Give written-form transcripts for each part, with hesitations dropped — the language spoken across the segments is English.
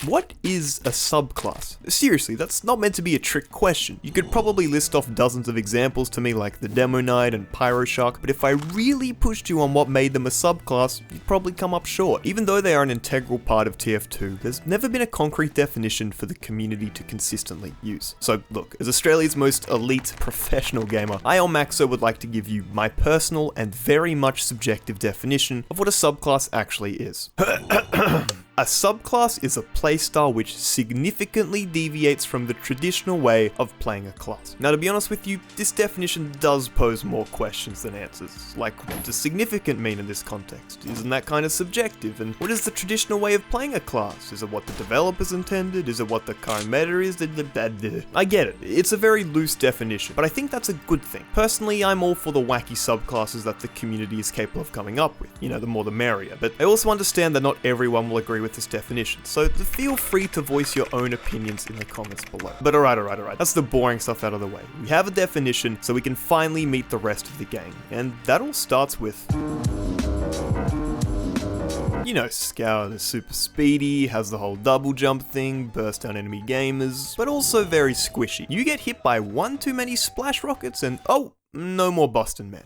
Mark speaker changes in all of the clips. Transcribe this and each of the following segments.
Speaker 1: What is a subclass? Seriously, that's not meant to be a trick question. You could probably list off dozens of examples to me like the Demo Knight and Pyro Shark, but if I really pushed you on what made them a subclass, you'd probably come up short. Even though they are an integral part of TF2, there's never been a concrete definition for the community to consistently use. So look, as Australia's most elite professional gamer, I, elmaxo, would like to give you my personal and very much subjective definition of what a subclass actually is. A subclass is a playstyle which significantly deviates from the traditional way of playing a class. Now, to be honest with you, this definition does pose more questions than answers. Like, what does significant mean in this context? Isn't that kind of subjective? And what is the traditional way of playing a class? Is it what the developers intended? Is it what the current meta is? I get it. It's a very loose definition, but I think that's a good thing. Personally, I'm all for the wacky subclasses that the community is capable of coming up with. You know, the more the merrier. But I also understand that not everyone will agree with this definition, so feel free to voice your own opinions in the comments below. But alright, that's the boring stuff out of the way. We have a definition, so we can finally meet the rest of the game, and that all starts with... You know, Scout is super speedy, has the whole double jump thing, burst down enemy gamers, but also very squishy. You get hit by one too many splash rockets and oh, no more Boston Man.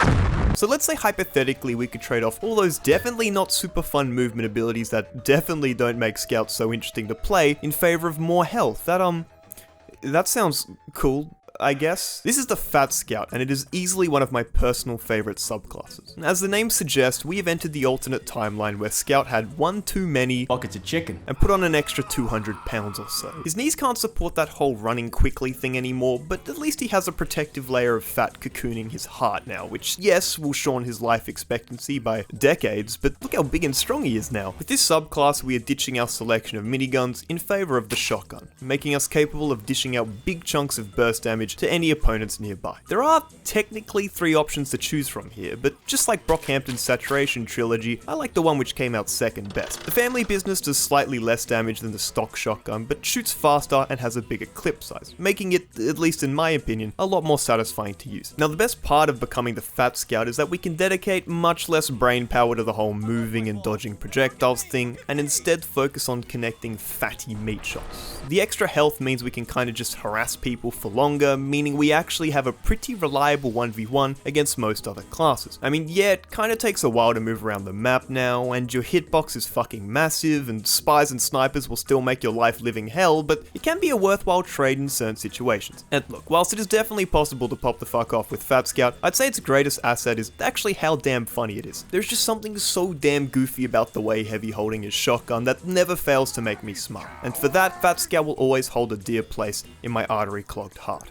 Speaker 1: So let's say hypothetically we could trade off all those definitely not super fun movement abilities that definitely don't make Scouts so interesting to play in favor of more health. That sounds cool, I guess. This is the Fat Scout, and it is easily one of my personal favorite subclasses. As the name suggests, we have entered the alternate timeline where Scout had one too many
Speaker 2: buckets of chicken
Speaker 1: and put on an extra 200 pounds or so. His knees can't support that whole running quickly thing anymore, but at least he has a protective layer of fat cocooning his heart now, which yes, will shorten his life expectancy by decades, but look how big and strong he is now. With this subclass, we are ditching our selection of miniguns in favor of the shotgun, making us capable of dishing out big chunks of burst damage to any opponents nearby. There are technically 3 options to choose from here, but just like Brockhampton's Saturation trilogy, I like the one which came out second best. The family business does slightly less damage than the stock shotgun, but shoots faster and has a bigger clip size, making it, at least in my opinion, a lot more satisfying to use. Now, the best part of becoming the Fat Scout is that we can dedicate much less brain power to the whole moving and dodging projectiles thing, and instead focus on connecting fatty meat shots. The extra health means we can kind of just harass people for longer, meaning we actually have a pretty reliable 1v1 against most other classes. I mean, yeah, it kinda takes a while to move around the map now, and your hitbox is fucking massive, and spies and snipers will still make your life living hell, but it can be a worthwhile trade in certain situations. And look, whilst it is definitely possible to pop the fuck off with Fat Scout, I'd say its greatest asset is actually how damn funny it is. There's just something so damn goofy about the way Heavy holding his shotgun that never fails to make me smile. And for that, Fat Scout will always hold a dear place in my artery-clogged heart.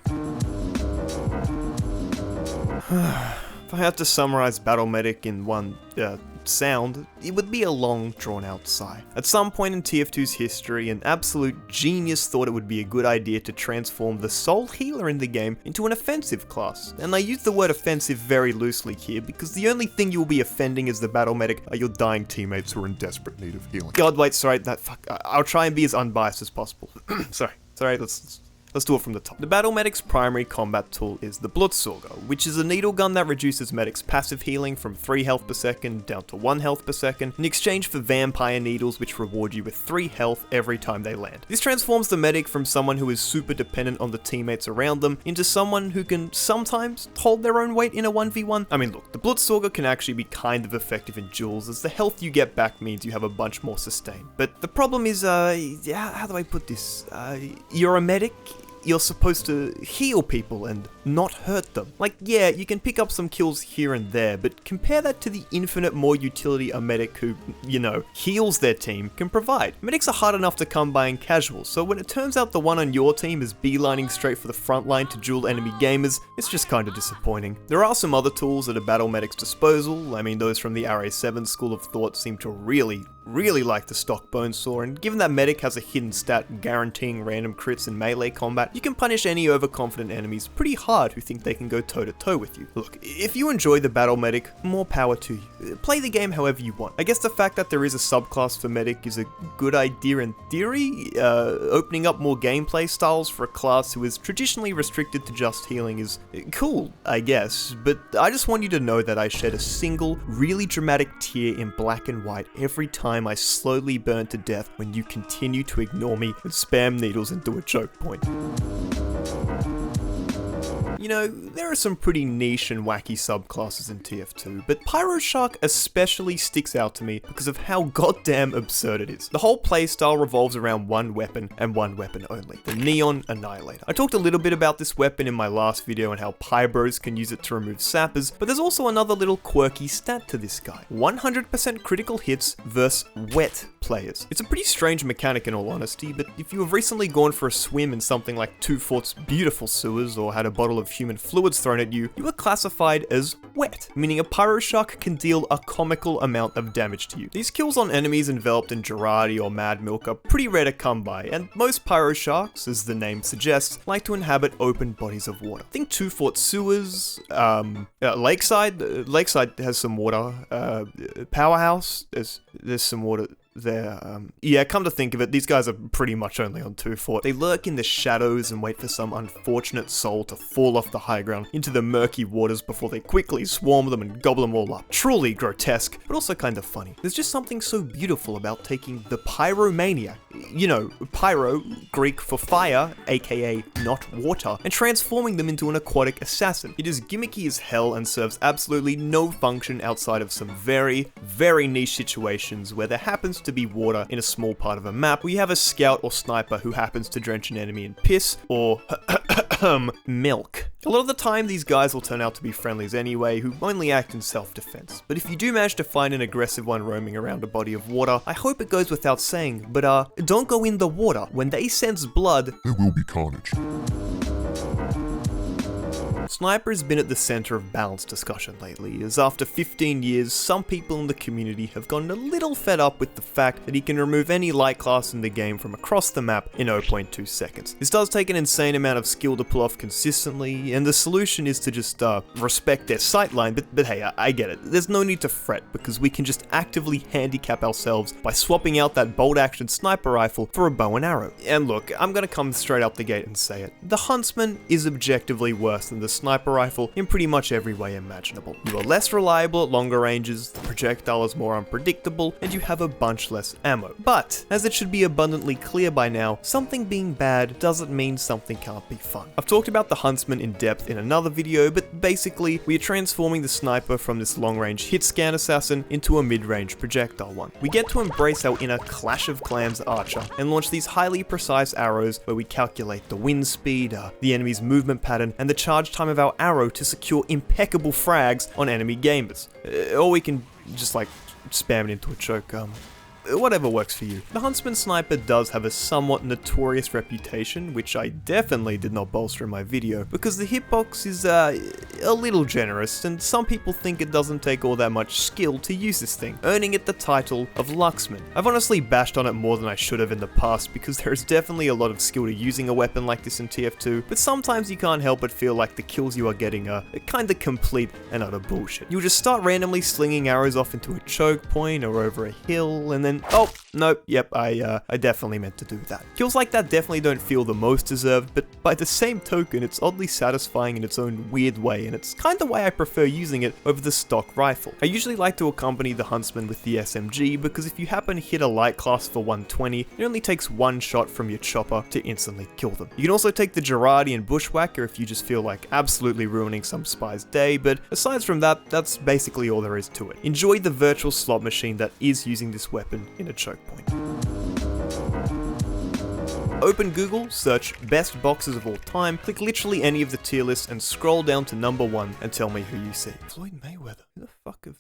Speaker 1: If I had to summarize Battle Medic in one sound, it would be a long, drawn-out sigh. At some point in TF2's history, an absolute genius thought it would be a good idea to transform the sole healer in the game into an offensive class. And I use the word offensive very loosely here, because the only thing you'll be offending as the Battle Medic are your dying teammates who are in desperate need of healing. God, wait, sorry, I'll try and be as unbiased as possible. Sorry, let's do it from the top. The Battle Medic's primary combat tool is the Blutsauger, which is a needle gun that reduces medics' passive healing from 3 health per second down to 1 health per second in exchange for vampire needles which reward you with 3 health every time they land. This transforms the medic from someone who is super dependent on the teammates around them into someone who can sometimes hold their own weight in a 1v1. I mean, look, the Blutsauger can actually be kind of effective in duels, as the health you get back means you have a bunch more sustain. But the problem is, how do I put this? You're a medic, you're supposed to heal people and not hurt them. Like, yeah, you can pick up some kills here and there, but compare that to the infinite more utility a medic who, you know, heals their team can provide. Medics are hard enough to come by in casual, so when it turns out the one on your team is beelining straight for the front line to duel enemy gamers, it's just kinda disappointing. There are some other tools at a Battle Medic's disposal. I mean, those from the RA7 school of thought seem to really like the stock Bonesaw, and given that Medic has a hidden stat guaranteeing random crits in melee combat, you can punish any overconfident enemies pretty hard hard who think they can go toe-to-toe with you. Look, if you enjoy the battle medic, more power to you. Play the game however you want. I guess the fact that there is a subclass for medic is a good idea in theory, opening up more gameplay styles for a class who is traditionally restricted to just healing is cool, I guess, but I just want you to know that I shed a single, really dramatic tear in black and white every time I slowly burn to death when you continue to ignore me and spam needles into a choke point. You know, there are some pretty niche and wacky subclasses in TF2, but Pyro Shark especially sticks out to me because of how goddamn absurd it is. The whole playstyle revolves around one weapon and one weapon only, the Neon Annihilator. I talked a little bit about this weapon in my last video and how Pybros can use it to remove sappers, but there's also another little quirky stat to this guy. 100% critical hits versus wet players. It's a pretty strange mechanic in all honesty, but if you have recently gone for a swim in something like 2 Fort's beautiful sewers or had a bottle of human fluids thrown at you, you are classified as wet, meaning a Pyro Shark can deal a comical amount of damage to you. These kills on enemies enveloped in Girardi or Mad Milk are pretty rare to come by, and most Pyro Sharks, as the name suggests, like to inhabit open bodies of water. Think 2 Fort sewers, Lakeside. Lakeside has some water. Powerhouse, there's some water there. Yeah, come to think of it, these guys are pretty much only on 2 Fort. They lurk in the shadows and wait for some unfortunate soul to fall off the high ground into the murky waters before they quickly swarm them and gobble them all up. Truly grotesque, but also kind of funny. There's just something so beautiful about taking the pyromaniac, you know, pyro, Greek for fire, aka not water, and transforming them into an aquatic assassin. It is gimmicky as hell and serves absolutely no function outside of some very, very niche situations where there happens to be water in a small part of a map, where you have a scout or sniper who happens to drench an enemy in piss or milk. A lot of the time these guys will turn out to be friendlies anyway, who only act in self-defense. But if you do manage to find an aggressive one roaming around a body of water, I hope it goes without saying, but don't go in the water. When they sense blood,
Speaker 2: there will be carnage.
Speaker 1: Sniper has been at the center of balanced discussion lately, as after 15 years, some people in the community have gotten a little fed up with the fact that he can remove any light class in the game from across the map in 0.2 seconds. This does take an insane amount of skill to pull off consistently, and the solution is to just respect their sightline, but hey, I get it. There's no need to fret, because we can just actively handicap ourselves by swapping out that bolt action sniper rifle for a bow and arrow. And look, I'm gonna come straight out the gate and say it. The Huntsman is objectively worse than the sniper rifle in pretty much every way imaginable. You are less reliable at longer ranges, the projectile is more unpredictable, and you have a bunch less ammo. But, as it should be abundantly clear by now, something being bad doesn't mean something can't be fun. I've talked about the Huntsman in depth in another video, but basically, we are transforming the sniper from this long-range hit scan assassin into a mid-range projectile one. We get to embrace our inner Clash of Clans archer and launch these highly precise arrows where we calculate the wind speed, the enemy's movement pattern, and the charge time of our arrow to secure impeccable frags on enemy gamers. Or we can just like spam it into a choke, whatever works for you. The Huntsman sniper does have a somewhat notorious reputation, which I definitely did not bolster in my video, because the hitbox is a little generous, and some people think it doesn't take all that much skill to use this thing, earning it the title of Luxman. I've honestly bashed on it more than I should have in the past, because there is definitely a lot of skill to using a weapon like this in TF2, but sometimes you can't help but feel like the kills you are getting are kinda complete and utter bullshit. You'll just start randomly slinging arrows off into a choke point or over a hill, and then oh, nope, yep, I definitely meant to do that. Kills like that definitely don't feel the most deserved, but by the same token, it's oddly satisfying in its own weird way, and it's kinda why I prefer using it over the stock rifle. I usually like to accompany the Huntsman with the SMG, because if you happen to hit a light class for 120, it only takes one shot from your chopper to instantly kill them. You can also take the Girardi and Bushwhacker if you just feel like absolutely ruining some spy's day, but aside from that, that's basically all there is to it. Enjoy the virtual slot machine that is using this weapon in a choke point. Open Google, search best boxes of all time, click literally any of the tier lists and scroll down to number 1 and tell me who you see. Floyd Mayweather. Who the fuck of...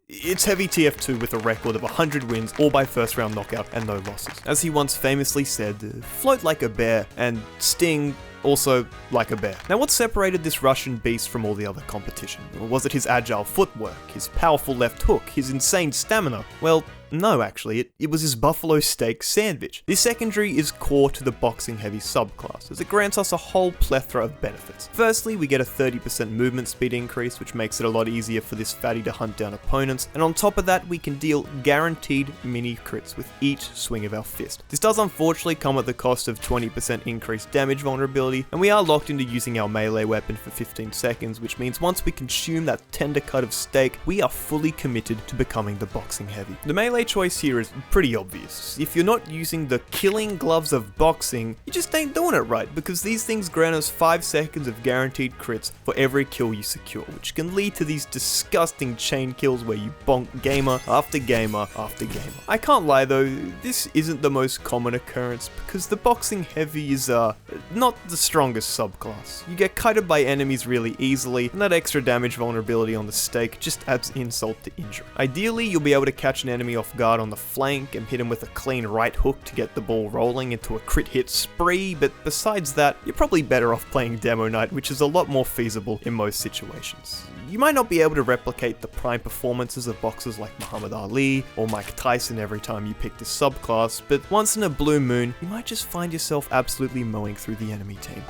Speaker 1: It's heavy TF2 with a record of 100 wins, all by first round knockout and no losses. As he once famously said, float like a bear and sting also like a bear. Now, what separated this Russian beast from all the other competition? Was it his agile footwork, his powerful left hook, his insane stamina? Well, No, actually, it was his buffalo steak sandwich. This secondary is core to the boxing heavy subclass, as it grants us a whole plethora of benefits. Firstly, we get a 30% movement speed increase, which makes it a lot easier for this fatty to hunt down opponents, and on top of that, we can deal guaranteed mini crits with each swing of our fist. This does unfortunately come at the cost of 20% increased damage vulnerability, and we are locked into using our melee weapon for 15 seconds, which means once we consume that tender cut of steak, we are fully committed to becoming the boxing heavy. The melee choice here is pretty obvious. If you're not using the killing gloves of boxing, you just ain't doing it right, because these things grant us 5 seconds of guaranteed crits for every kill you secure, which can lead to these disgusting chain kills where you bonk gamer after gamer after gamer. I can't lie though, this isn't the most common occurrence, because the boxing heavy is not the strongest subclass. You get kited by enemies really easily, and that extra damage vulnerability on the steak just adds insult to injury. Ideally, you'll be able to catch an enemy off guard on the flank and hit him with a clean right hook to get the ball rolling into a crit hit spree, but besides that, you're probably better off playing Demo Knight, which is a lot more feasible in most situations. You might not be able to replicate the prime performances of boxers like Muhammad Ali or Mike Tyson every time you pick this subclass, but once in a blue moon, you might just find yourself absolutely mowing through the enemy team.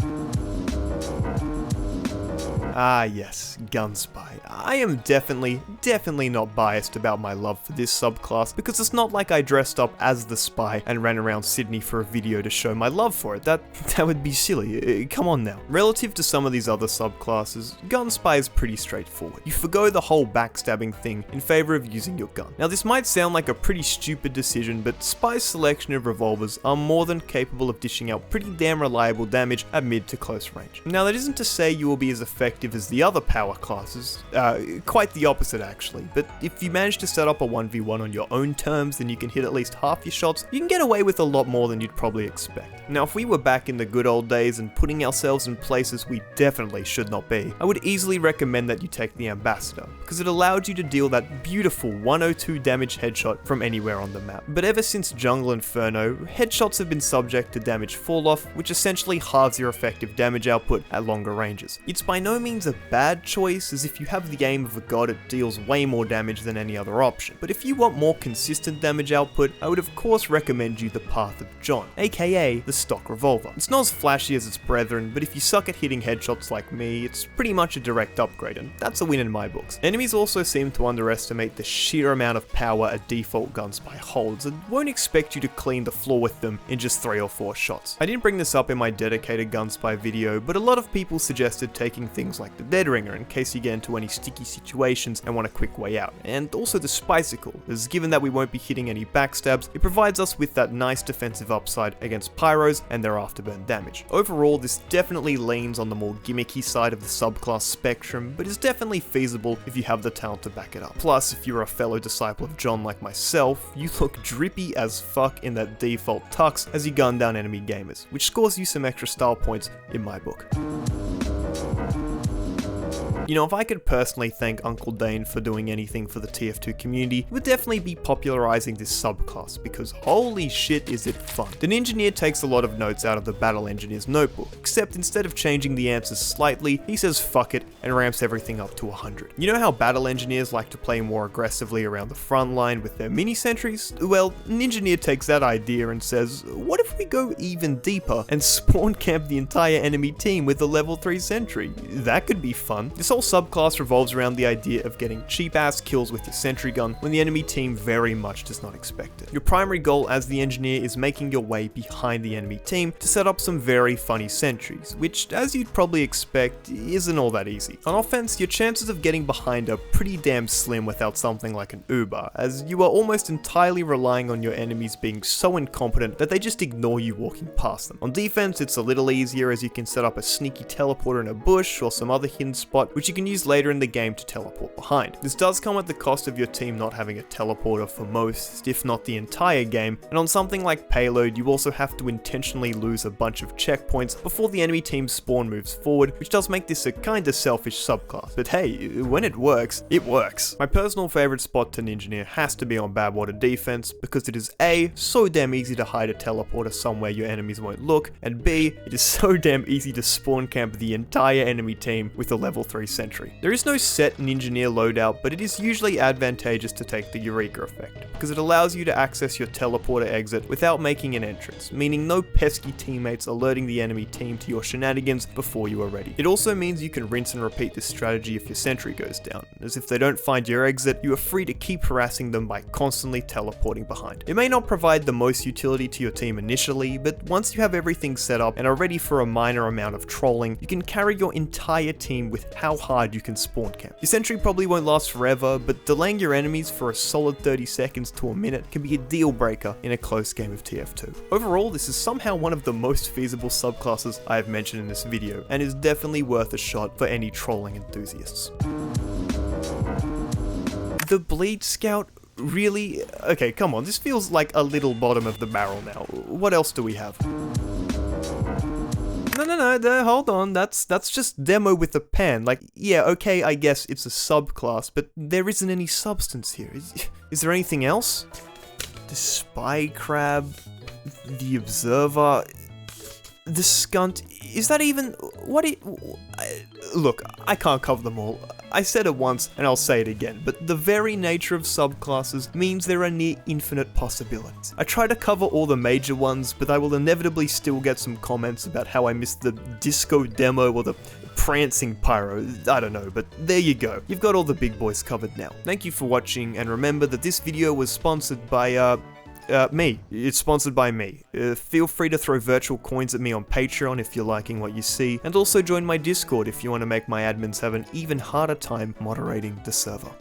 Speaker 1: Ah yes, Gunspy. I am definitely not biased about my love for this subclass, because it's not like I dressed up as the spy and ran around Sydney for a video to show my love for it. That would be silly, come on now. Relative to some of these other subclasses, Gunspy is pretty straightforward. You forgo the whole backstabbing thing in favor of using your gun. Now this might sound like a pretty stupid decision, but Spy's selection of revolvers are more than capable of dishing out pretty damn reliable damage at mid to close range. Now that isn't to say you will be as effective as the other power classes, quite the opposite actually, but if you manage to set up a 1v1 on your own terms, then you can hit at least half your shots. You can get away with a lot more than you'd probably expect. Now if we were back in the good old days and putting ourselves in places we definitely should not be, I would easily recommend that you take the Ambassador, because it allowed you to deal that beautiful 102 damage headshot from anywhere on the map. But ever since Jungle Inferno, headshots have been subject to damage fall off, which essentially halves your effective damage output at longer ranges. It's by no means a bad choice, as if you have the aim of a god, it deals way more damage than any other option. But if you want more consistent damage output, I would of course recommend you the Path of John, aka the stock revolver. It's not as flashy as its brethren, but if you suck at hitting headshots like me, it's pretty much a direct upgrade, and that's a win in my books. Enemies also seem to underestimate the sheer amount of power a default Gunspy holds, and won't expect you to clean the floor with them in just 3 or 4 shots. I didn't bring this up in my dedicated Gunspy video, but a lot of people suggested taking things like the Dead Ringer in case you get into any sticky situations and want a quick way out, and also the Spicicle, as given that we won't be hitting any backstabs, it provides us with that nice defensive upside against pyros and their afterburn damage. Overall, this definitely leans on the more gimmicky side of the subclass spectrum, but is definitely feasible if you have the talent to back it up. Plus, if you're a fellow disciple of John like myself, you look drippy as fuck in that default tux as you gun down enemy gamers, which scores you some extra style points in my book. You know, if I could personally thank Uncle Dane for doing anything for the TF2 community, it would definitely be popularizing this subclass, because holy shit is it fun. The Ninjaneer takes a lot of notes out of the Battle Engineer's notebook, except instead of changing the answers slightly, he says fuck it and ramps everything up to 100. You know how Battle Engineers like to play more aggressively around the front line with their mini sentries? Well, Ninjaneer takes that idea and says, what if we go even deeper and spawn camp the entire enemy team with a level 3 sentry? That could be fun. This whole subclass revolves around the idea of getting cheap-ass kills with your sentry gun when the enemy team very much does not expect it. Your primary goal as the engineer is making your way behind the enemy team to set up some very funny sentries, which, as you'd probably expect, isn't all that easy. On offense, your chances of getting behind are pretty damn slim without something like an Uber, as you are almost entirely relying on your enemies being so incompetent that they just ignore you walking past them. On defense, it's a little easier, as you can set up a sneaky teleporter in a bush or some other hidden spot, which you can use later in the game to teleport behind. This does come at the cost of your team not having a teleporter for most, if not the entire game, and on something like Payload, you also have to intentionally lose a bunch of checkpoints before the enemy team's spawn moves forward, which does make this a kinda selfish subclass. But hey, when it works, it works. My personal favorite spot to Ninjaneer has to be on Badwater defense, because it is A, so damn easy to hide a teleporter somewhere your enemies won't look, and B, it is so damn easy to spawn camp the entire enemy team with a level 3 sentry. There is no set Ninjaneer loadout, but it is usually advantageous to take the Eureka effect, because it allows you to access your teleporter exit without making an entrance, meaning no pesky teammates alerting the enemy team to your shenanigans before you are ready. It also means you can rinse and repeat this strategy if your sentry goes down, as if they don't find your exit, you are free to keep harassing them by constantly teleporting behind. It may not provide the most utility to your team initially, but once you have everything set up and are ready for a minor amount of trolling, you can carry your entire team with how hard you can spawn camp. Your sentry probably won't last forever, but delaying your enemies for a solid 30 seconds to a minute can be a deal breaker in a close game of TF2. Overall, this is somehow one of the most feasible subclasses I have mentioned in this video, and is definitely worth a shot for any trolling enthusiasts. The Bleed Scout? Really? Okay, come on, this feels like a little bottom of the barrel now. What else do we have? No, hold on, that's just demo with a pen. Like, yeah, okay, I guess it's a subclass, but there isn't any substance here. Is there anything else? The Spy Crab, the Observer, the Skunt, is that even, look, I can't cover them all. I said it once, and I'll say it again, but the very nature of subclasses means there are near infinite possibilities. I try to cover all the major ones, but I will inevitably still get some comments about how I missed the Disco Demo or the Prancing Pyro, I don't know, but there you go. You've got all the big boys covered now. Thank you for watching, and remember that this video was sponsored by, me. It's sponsored by me. Feel free to throw virtual coins at me on Patreon if you're liking what you see, and also join my Discord if you want to make my admins have an even harder time moderating the server.